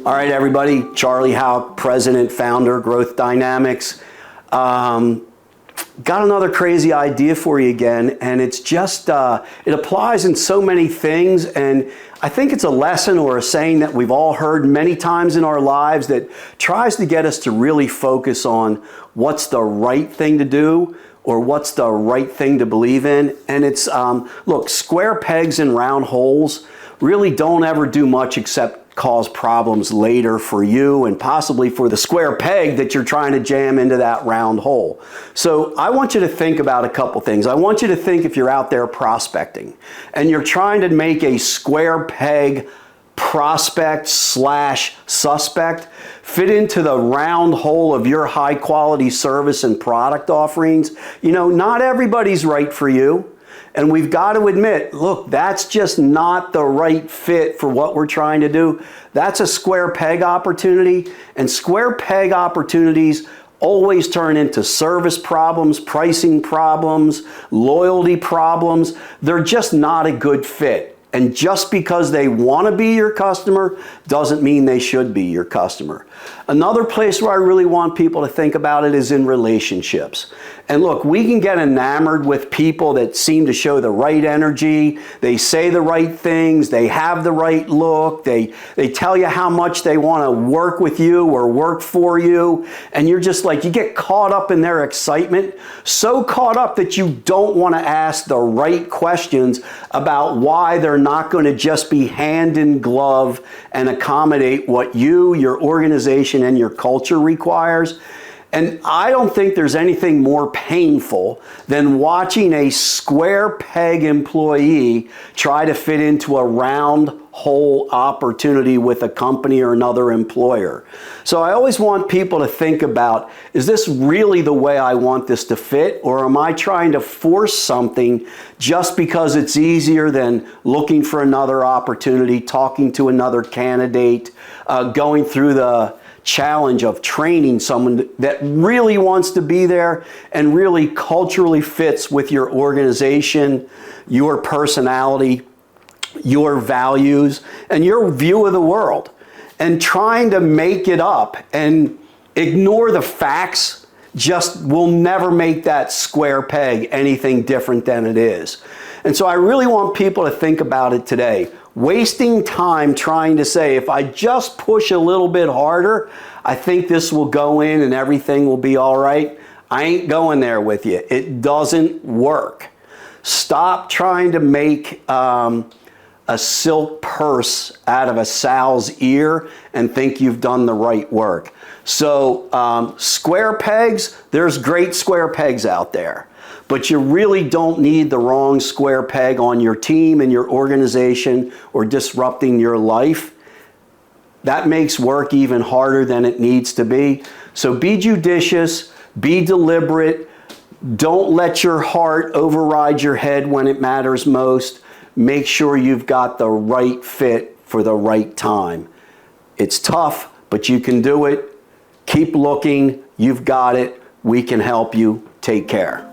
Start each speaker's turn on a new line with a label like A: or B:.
A: All right, everybody. Charlie Hauck, President, Founder, Growth Dynamics. Got another crazy idea for you again, and it's just, it applies in so many things, and I think it's a lesson or a saying that we've all heard many times in our lives that tries to get us to really focus on what's the right thing to do or what's the right thing to believe in. And it's, look, square pegs and round holes really don't ever do much except cause problems later for you and possibly for the square peg that you're trying to jam into that round hole. So I want you to think about a couple things. I want you to think if you're out there prospecting and you're trying to make a square peg prospect slash suspect fit into the round hole of your high quality service and product offerings. You know, not everybody's right for you. And we've got to admit, look, that's just not the right fit for what we're trying to do. That's a square peg opportunity, and square peg opportunities always turn into service problems, pricing problems, loyalty problems. They're just not a good fit. And just because they want to be your customer doesn't mean they should be your customer. Another place where I really want people to think about it is in relationships. And look, we can get enamored with people that seem to show the right energy, they say the right things, they have the right look, they tell you how much they want to work with you or work for you, and you're just like, you get caught up in their excitement, so caught up that you don't want to ask the right questions about why they're not going to just be hand in glove and accommodate what you, your organization, and your culture requires. And I don't think there's anything more painful than watching a square peg employee try to fit into a round hole opportunity with a company or another employer. So I always want people to think about, is this really the way I want this to fit, or am I trying to force something just because it's easier than looking for another opportunity, talking to another candidate, going through the challenge of training someone that really wants to be there and really culturally fits with your organization, your personality, your values, and your view of the world. And trying to make it up and ignore the facts just will never make that square peg anything different than it is. And so I really want people to think about it today. Wasting time trying to say, if I just push a little bit harder, I think this will go in and everything will be all right. I ain't going there with you. It doesn't work. Stop trying to make a silk purse out of a sow's ear and think you've done the right work. So square pegs, there's great square pegs out there. But you really don't need the wrong square peg on your team and your organization or disrupting your life. That makes work even harder than it needs to be. So be judicious, be deliberate. Don't let your heart override your head when it matters most. Make sure you've got the right fit for the right time. It's tough, but you can do it. Keep looking. You've got it. We can help you. Take care.